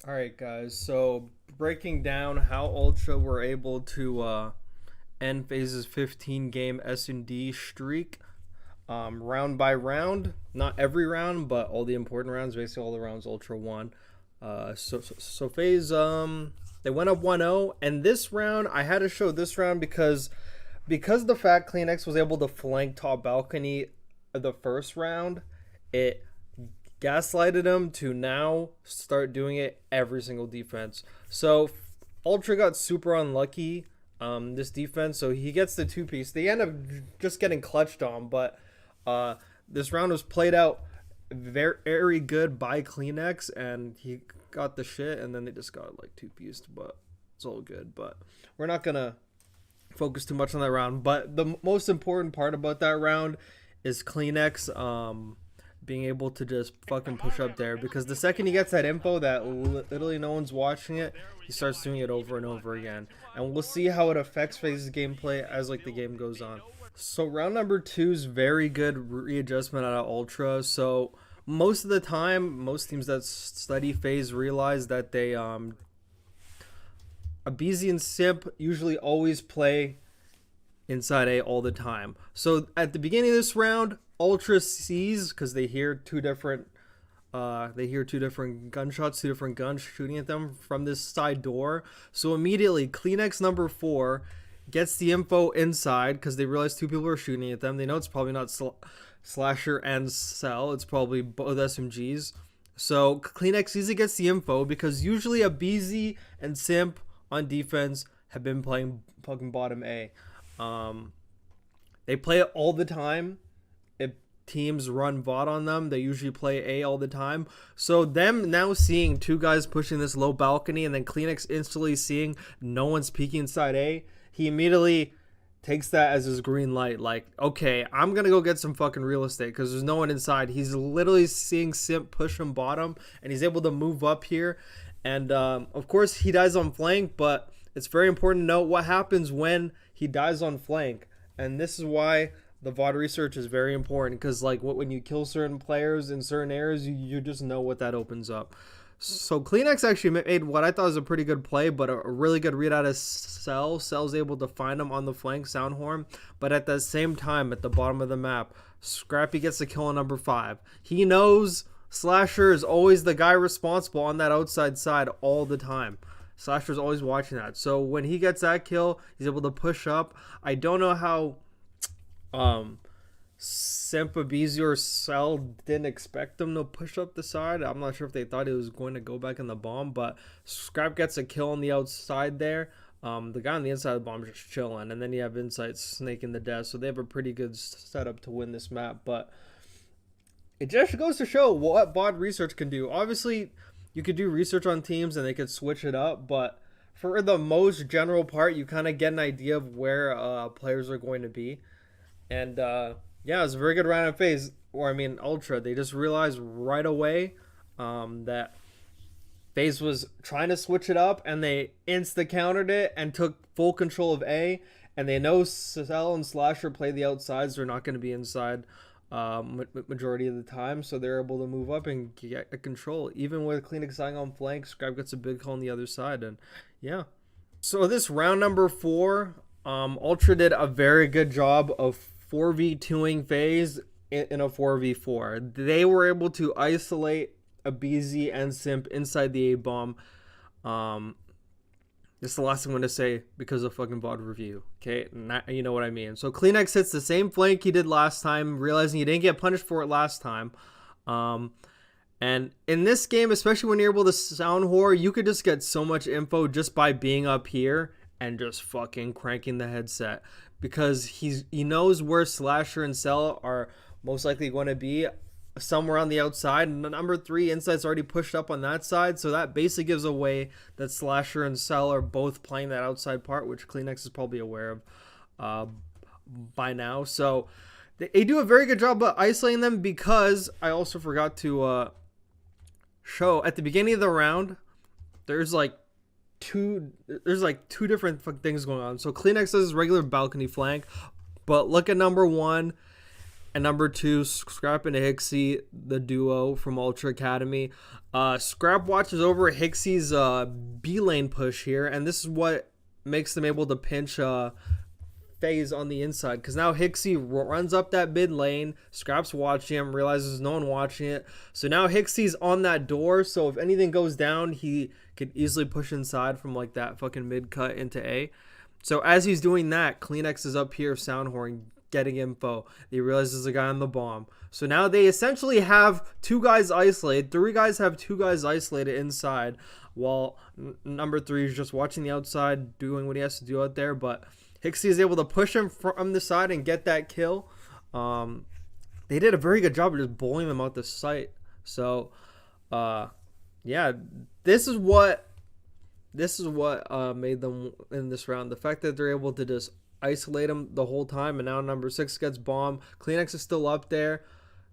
All right, guys. So breaking down how Ultra were able to end FaZe's 15 game S&D streak, round by round. Not every round, but all the important rounds. Basically, all the rounds Ultra won. So FaZe they went up 1-0, and this round I had to show this round because the fact CleanX was able to flank top balcony the first round, it gaslighted him to now start doing it every single defense. So Ultra got super unlucky this defense, so he gets the two piece. They end up just getting clutched on, but this round was played out very, very good by CleanX, and he got the shit, and then they just got like two pieced, but it's all good. But we're not gonna focus too much on that round. But the most important part about that round is CleanX being able to just fucking push up there, because the second he gets that info that literally no one's watching it, he starts doing it over and over again, and we'll see how it affects FaZe's gameplay as like the game goes on. So round number two is very good readjustment out of Ultra. So most of the time, most teams that study FaZe realize that they Abizi and Simp usually always play inside A all the time. So at the beginning of this round, Ultra sees, because they hear two different gunshots, two different guns shooting at them from this side door. So immediately CleanX number 4 gets the info inside, because they realize two people are shooting at them. They know it's probably not Slasher and Cell, it's probably both SMGs. So CleanX easily gets the info, because usually Abizi and Simp on defense have been playing fucking bottom A. They play it all the time. If teams run VOD on them, they usually play A all the time. So them now seeing two guys pushing this low balcony, and then CleanX instantly seeing no one's peeking inside A, he immediately takes that as his green light. Like, okay, I'm gonna go get some fucking real estate because there's no one inside. He's literally seeing Simp push from bottom, and he's able to move up here. And of course, he dies on flank, but it's very important to note what happens when he dies on flank. And this is why the VOD research is very important, because like when you kill certain players in certain areas, you just know what that opens up. So CleanX actually made what I thought was a pretty good play, but a really good read out of Cell. Cell's able to find him on the flank, Soundhorn, but at the same time, at the bottom of the map, Scrappy gets the kill on number 5. He knows Slasher is always the guy responsible on that outside side all the time. Slasher's always watching that. So when he gets that kill, he's able to push up. I don't know how Sempabizi or Cell didn't expect him to push up the side. I'm not sure if they thought he was going to go back in the bomb, but Scrap gets a kill on the outside there. The guy on the inside of the bomb is just chilling, and then you have Insight snaking the death, so they have a pretty good setup to win this map. But it just goes to show what VOD research can do. Obviously, you could do research on teams and they could switch it up, but for the most general part, you kind of get an idea of where players are going to be. And yeah, it was a very good round of FaZe, or I mean Ultra. They just realized right away that FaZe was trying to switch it up, and they insta countered it and took full control of A. And they know Cell and Slasher play the outsides; they're not going to be inside majority of the time, so they're able to move up and get control. Even with CleanX dying on flank, Scribe gets a big call on the other side, and yeah. So this round number 4, Ultra did a very good job of 4v2ing FaZe in a 4v4. They were able to isolate Abizi and Simp inside the A-bomb. This is the last thing I'm going to say because of fucking VOD review. Okay, you know what I mean. So CleanX hits the same flank he did last time, realizing he didn't get punished for it last time. And in this game, especially when you're able to sound whore, you could just get so much info just by being up here and just fucking cranking the headset, because he knows where Slasher and Cell are most likely going to be, somewhere on the outside, and number 3 Insight's already pushed up on that side, so that basically gives away that Slasher and Cell are both playing that outside part, which CleanX is probably aware of by now. So they do a very good job of isolating them, because I also forgot to show at the beginning of the round, there's like two different things going on. So CleanX does his regular balcony flank, but look at number 1. And number 2, Scrap and Hixie, the duo from Ultra Academy. Scrap watches over Hixie's B lane push here, and this is what makes them able to pinch FaZe on the inside, because now Hixie runs up that mid lane. Scrap's watching him, realizes no one watching it, so now Hixie's on that door, so if anything goes down, he could easily push inside from like that fucking mid cut into A. So as he's doing that, Kleenex is up here soundhorn getting info. They realize there's a guy on the bomb, so now they essentially have 2 guys isolated. 3 guys have 2 guys isolated inside, while number 3 is just watching the outside, doing what he has to do out there. But Hixie is able to push him from the side and get that kill. They did a very good job of just bullying them out the site. So, yeah, this is what made them in this round. The fact that they're able to just isolate him the whole time, and now number 6 gets bombed. Kleenex is still up there,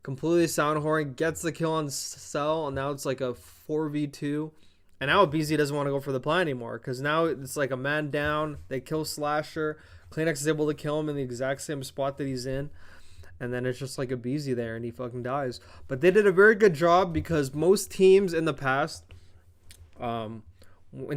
completely soundhorn, gets the kill on Cell, and now it's like a 4v2. And now BZ doesn't want to go for the play anymore, because now it's like a man down. They kill Slasher. Kleenex is able to kill him in the exact same spot that he's in. And then it's just like a BZ there, and he fucking dies. But they did a very good job, because most teams in the past, when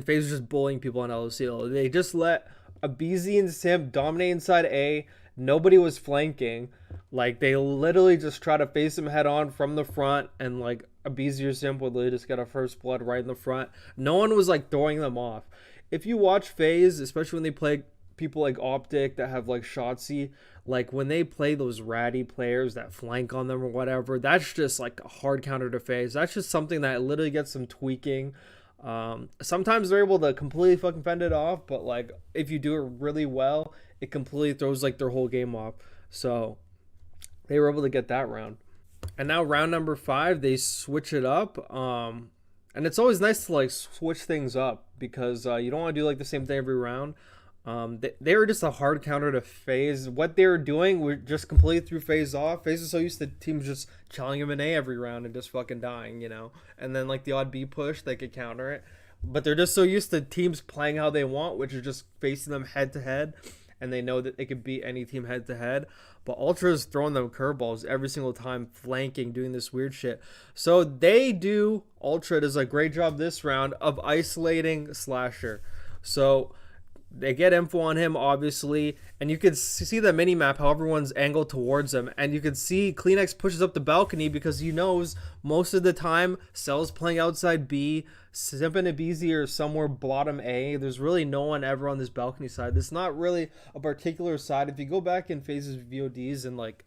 FaZe was just bullying people on LOC, they just let a BZ and Simp dominate inside A. Nobody was flanking. Like, they literally just try to face him head on from the front, and like a BZ or Simp would literally just get a first blood right in the front. No one was like throwing them off. If you watch FaZe, especially when they play people like Optic that have like Shotzi, like when they play those ratty players that flank on them or whatever, that's just like a hard counter to FaZe. That's just something that literally gets them tweaking. Sometimes they're able to completely fucking fend it off, but like if you do it really well, it completely throws like their whole game off. So they were able to get that round. And now round number 5, they switch it up. And it's always nice to like switch things up, because you don't want to do like the same thing every round. They were just a hard counter to FaZe. What they were doing were just completely threw FaZe off. FaZe is so used to teams just challenging him in A every round and just fucking dying, you know. And then like the odd B push, they could counter it. But they're just so used to teams playing how they want, which is just facing them head to head. And they know that they could beat any team head to head. But Ultra's throwing them curveballs every single time, flanking, doing this weird shit. So Ultra does a great job this round of isolating Slasher. So they get info on him, obviously, and you can see the mini map how everyone's angled towards him, and you can see Kleenex pushes up the balcony because he knows most of the time Cell's playing outside B, Simp and Abizi are somewhere bottom A. There's really no one ever on this balcony side. There's not really a particular side. If you go back in FaZe's VODs and like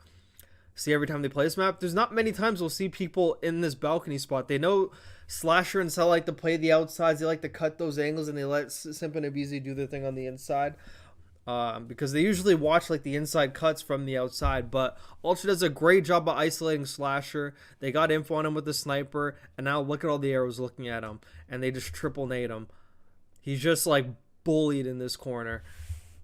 see every time they play this map, there's not many times we'll see people in this balcony spot. They know Slasher and Cell like to play the outsides. They like to cut those angles, and they let Simp and Abizi do their thing on the inside, because they usually watch like the inside cuts from the outside. But Ultra does a great job of isolating Slasher. They got info on him with the sniper, and now look at all the arrows looking at him, and they just triple nade him. He's just like bullied in this corner.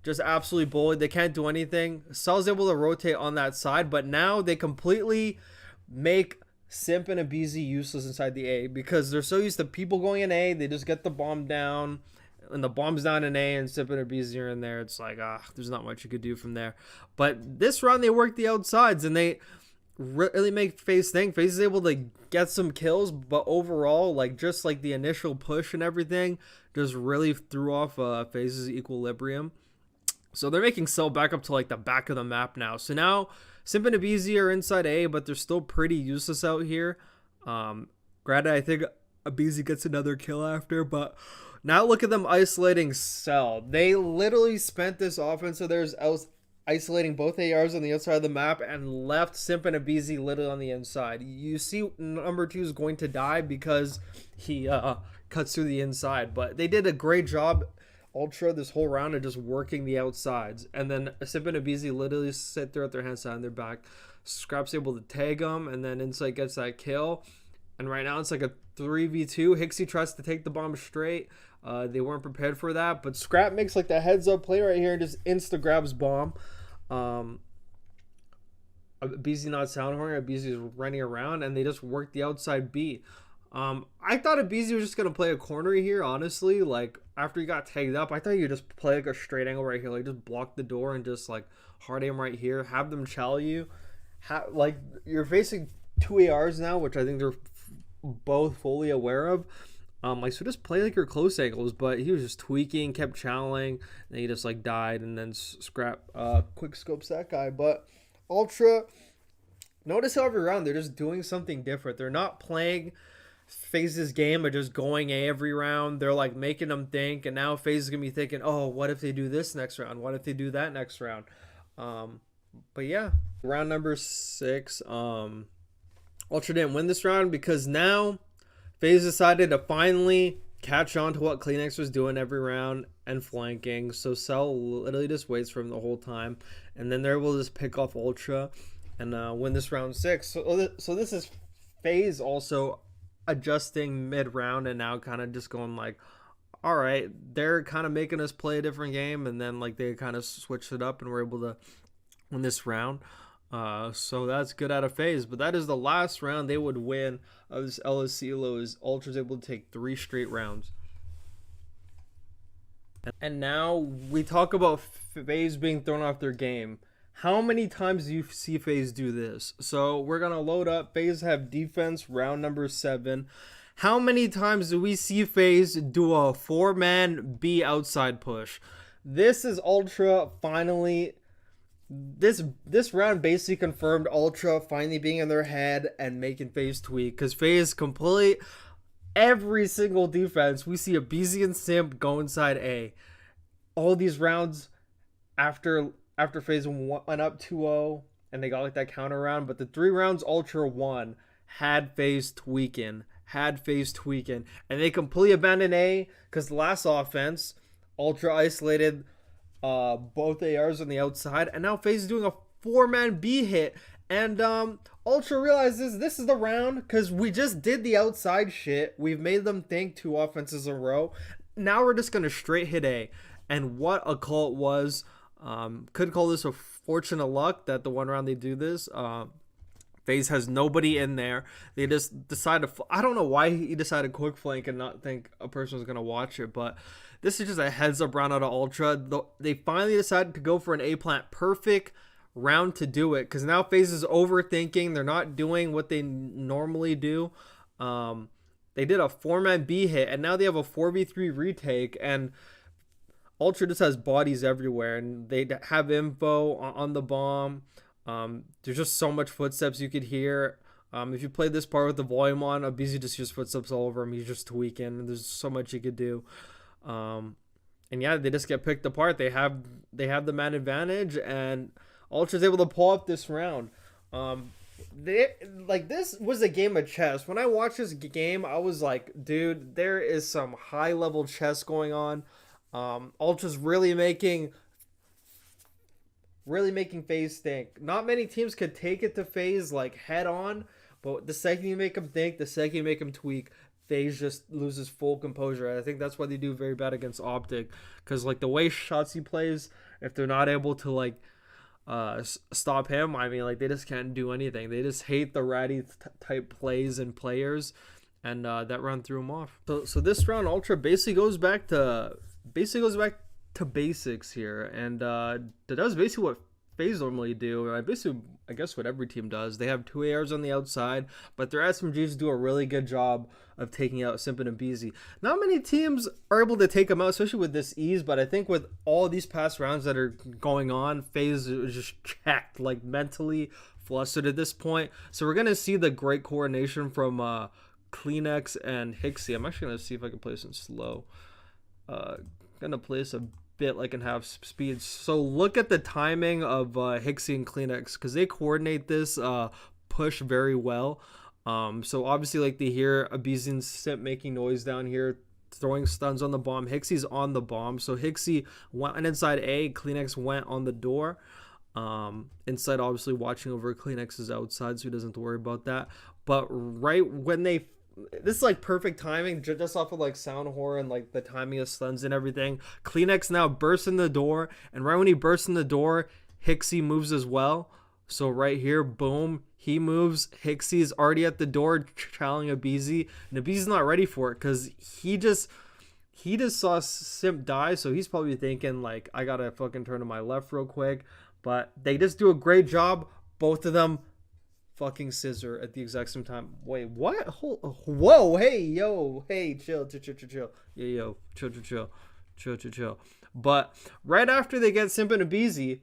Just absolutely bullied. They can't do anything. Cell's able to rotate on that side, but now they completely make Simp and Abizi useless inside the A, because they're so used to people going in A. They just get the bomb down, and the bomb's down in A, and Simp and Abizi are in there. It's like, there's not much you could do from there. But this round they work the outsides, and they really make FaZe think. FaZe is able to get some kills, but overall, like just like the initial push and everything, just really threw off FaZe's equilibrium. So they're making Cell back up to like the back of the map now. So now Simp and Abizi are inside A, but they're still pretty useless out here. Granted, I think Abizi gets another kill after, but now look at them isolating Cell. They literally spent this offense of theirs isolating both ARs on the outside of the map and left Simp and Abizi literally on the inside. You see number 2 is going to die because he cuts through the inside, but they did a great job, Ultra, this whole round of just working the outsides. And then Simp and Abizi literally sit there at their hands behind their back. Scrap's able to tag them, and then Insight gets that kill. And right now it's like a 3v2. Hixie tries to take the bomb straight. They weren't prepared for that, but Scrap makes like the heads up play right here and just insta grabs bomb. Abizi not soundhorn. Abizi is running around, and they just work the outside B. I thought Abizi was just gonna play a corner here, honestly. Like after he got tagged up, I thought you just play like a straight angle right here, like just block the door and just like hard aim right here, have them chow you, like you're facing two ARs now, which I think they're both fully aware of. Like, so just play like your close angles, but he was just tweaking, kept channeling, and he just like died, and then quick scopes that guy. But Ultra, notice how every round they're just doing something different. They're not playing FaZe's game of just going A every round. They're like making them think, and now FaZe is gonna be thinking, oh, what if they do this next round? What if they do that next round? But yeah, round number 6. Ultra didn't win this round because now FaZe decided to finally catch on to what Kleenex was doing every round and flanking. So Cell literally just waits for him the whole time, and then they're able to just pick off Ultra and win this round 6. So this is FaZe also adjusting mid-round and now kind of just going like, all right, they're kind of making us play a different game, and then like they kind of switched it up and were able to win this round. So that's good out of FaZe, but that is the last round they would win of this LSC Elo. Is Ultra's able to take 3 straight rounds. And now we talk about FaZe being thrown off their game. How many times do you see FaZe do this? So we're gonna load up. FaZe have defense round number 7. How many times do we see FaZe do a 4-man B outside push? This is Ultra finally. This round basically confirmed Ultra finally being in their head and making FaZe tweak, because FaZe complete every single defense. We see a BZ and Simp go inside A. All these rounds after FaZe went up 2-0 and they got like that counter round, but the 3 rounds Ultra won had FaZe tweaking, and they completely abandoned A because the last offense Ultra isolated both ARs on the outside, and now FaZe is doing a 4-man B hit, and Ultra realizes this is the round because we just did the outside shit. We've made them think 2 offenses in a row. Now we're just gonna straight hit A, and what a call it was. Could call this a fortune of luck that the one round they do this. FaZe has nobody in there. They just decided to. I don't know why he decided quick flank and not think a person was gonna watch it, but this is just a heads up round out of Ultra. They finally decided to go for an A plant. Perfect round to do it, because now FaZe is overthinking. They're not doing what they normally do. They did a 4-man B hit, and now they have a 4v3 retake, and Ultra just has bodies everywhere, and they have info on the bomb. There's just so much footsteps you could hear. If you play this part with the volume on, BZ just hears footsteps all over him. He's just tweaking, and there's so much you could do. And yeah, they just get picked apart. They have the man advantage, and Ultra's able to pull up this round. This was a game of chess. When I watched this game, I was like, dude, there is some high level chess going on. Ultra's really making FaZe think. Not many teams could take it to FaZe like head on, but the second you make them think, the second you make them tweak, FaZe just loses full composure. I think that's why they do very bad against Optic, because like the way shots he plays, if they're not able to like stop him, I mean, like they just can't do anything. They just hate the ratty type plays and players, and that round threw him off. So this round Ultra basically goes back to basics here, and that was basically what FaZe normally do. I guess what every team does. They have 2 ARs on the outside, but their SMGs do a really good job of taking out Simpin and BZ. Not many teams are able to take them out, especially with this ease, but I think with all these past rounds that are going on, FaZe is just checked, like mentally flustered at this point. So we're going to see the great coordination from Kleenex and Hixie. I'm actually going to see if I can play this in slow. Going to play this a bit like in half speed. So look at the timing of Hixie and Kleenex, because they coordinate this push very well. So obviously, like, they hear a BZ and Simp making noise down here, throwing stuns on the bomb. Hixie's on the bomb, so Hixie went inside A. Kleenex went on the door. Inside, obviously watching over Kleenex's outside, so he doesn't have to worry about that. But right when this is like perfect timing, just off of like sound horn, like the timing of stuns and everything. Kleenex now bursts in the door, and right when he bursts in the door, Hixie moves as well. So right here, boom, he moves. Hixie's already at the door, challenging a BZ, and the BZ's not ready for it because he just saw Simp die, so he's probably thinking like, I gotta fucking turn to my left real quick. But they just do a great job both of them fucking scissor at the exact same time. Wait, what? Whoa, hey, yo, hey, chill. Yo, chill. But right after they get Simp and Abizi,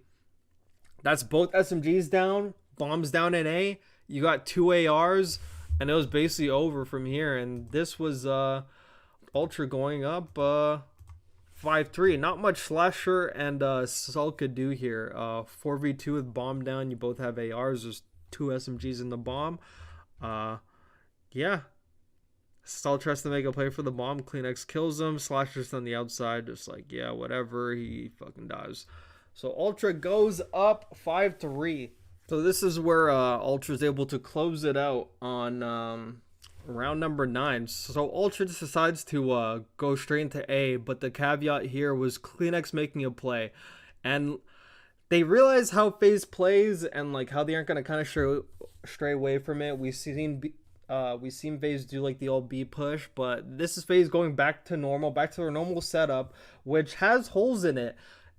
that's both SMGs down, bombs down in A. You got 2 ARs, and it was basically over from here. And this was Ultra going up 5-3. Not much Slasher and Sol could do here. 4v2 with bomb down. You both have ARs. There's 2 SMGs in the bomb. Yeah. Sol tries to make a play for the bomb. Kleenex kills him. Slasher's on the outside. Just like, yeah, whatever. He fucking dies. So Ultra goes up 5-3. So this is where Ultra's able to close it out on round number 9. So Ultra just decides to go straight into A, but the caveat here was Kleenex making a play. And they realize how FaZe plays and like how they aren't going to kind of stray away from it. We've seen FaZe do like the old B push, but this is FaZe going back to normal, back to their normal setup, which has holes in it.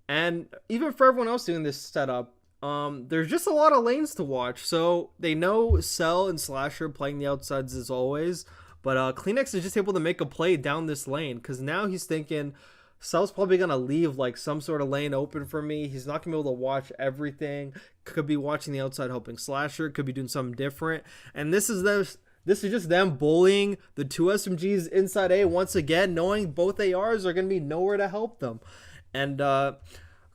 And even for everyone else doing this setup, there's just a lot of lanes to watch. So they know Cell and Slasher playing the outsides as always, but Kleenex is just able to make a play down this lane because now he's thinking Cell's probably going to leave like some sort of lane open for me. He's not going to be able to watch everything. Could be watching the outside helping Slasher. Could be doing something different. And this is just them bullying the 2 SMGs inside A once again, knowing both ARs are going to be nowhere to help them. And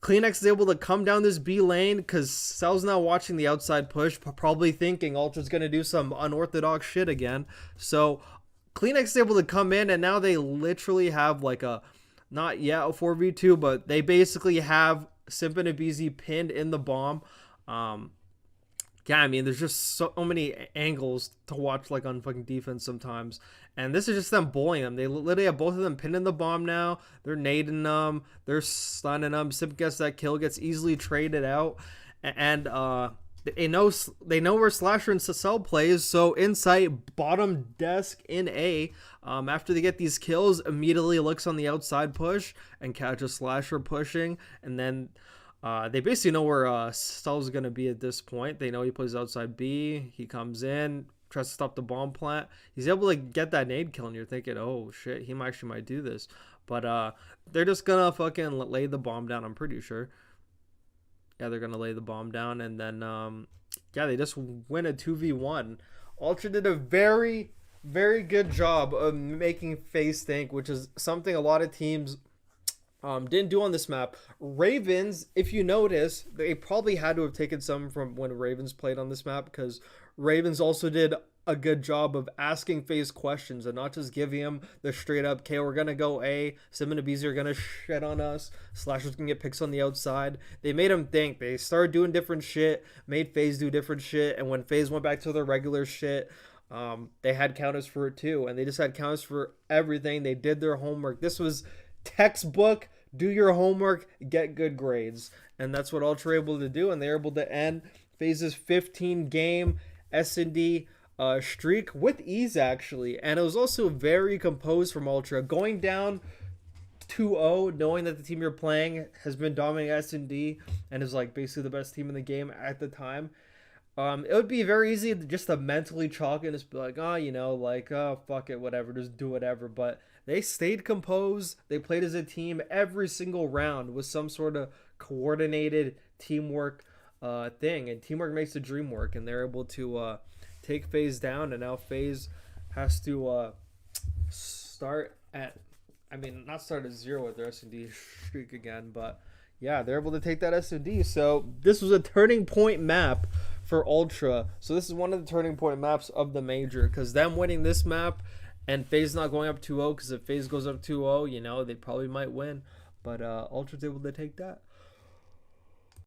Kleenex is able to come down this B lane because Cell's now watching the outside push, probably thinking Ultra's going to do some unorthodox shit again. So Kleenex is able to come in, and now they literally have like a, not yet a 4v2, but they basically have Simp and Abizi pinned in the bomb. Yeah, I mean, there's just so many angles to watch like on fucking defense sometimes. And this is just them bullying them. They literally have both of them pinned in the bomb now. They're nading them. They're stunning them. Simp gets that kill, gets easily traded out. And they know where Slasher and Cell plays. So Insight, bottom desk in A. After they get these kills, immediately looks on the outside push and catches Slasher pushing. And then they basically know where Cell's going to be at this point. They know he plays outside B. He comes in, tries to stop the bomb plant. He's able to get that nade kill, and you're thinking, oh shit, he actually might do this. But they're just going to fucking lay the bomb down, I'm pretty sure. Yeah, they're going to lay the bomb down, and then, yeah, they just win a 2v1. Ultra did a very, very good job of making FaZe think, which is something a lot of teams didn't do on this map. Ravens, if you notice, they probably had to have taken some from when Ravens played on this map, because Ravens also did a good job of asking FaZe questions and not just giving him the straight up, okay, we're gonna go A, Sim and Abizi are gonna shit on us, Slasher's gonna get picks on the outside. They made him think. They started doing different shit, made FaZe do different shit, and when FaZe went back to their regular shit, they had counters for it too, and they just had counters for everything. They did their homework. This was textbook, do your homework, get good grades. And that's what Ultra were able to do, and they're able to end FaZe's 15-game SND streak with ease, actually. And it was also very composed from Ultra. Going down 2-0, knowing that the team you're playing has been dominating SND and is like basically the best team in the game at the time. It would be very easy just to mentally chalk and just be like, oh, you know, like, oh, fuck it, whatever, just do whatever. But they stayed composed. They played as a team every single round with some sort of coordinated teamwork thing. And teamwork makes the dream work. And they're able to take FaZe down. And now FaZe has to start at, I mean, not start at 0 with their S&D streak again. But yeah, they're able to take that S&D. So this was a turning point map for Ultra. So this is one of the turning point maps of the major, because them winning this map and FaZe not going up 2-0, because if FaZe goes up 2-0, you know, they probably might win. But Ultra's able to take that.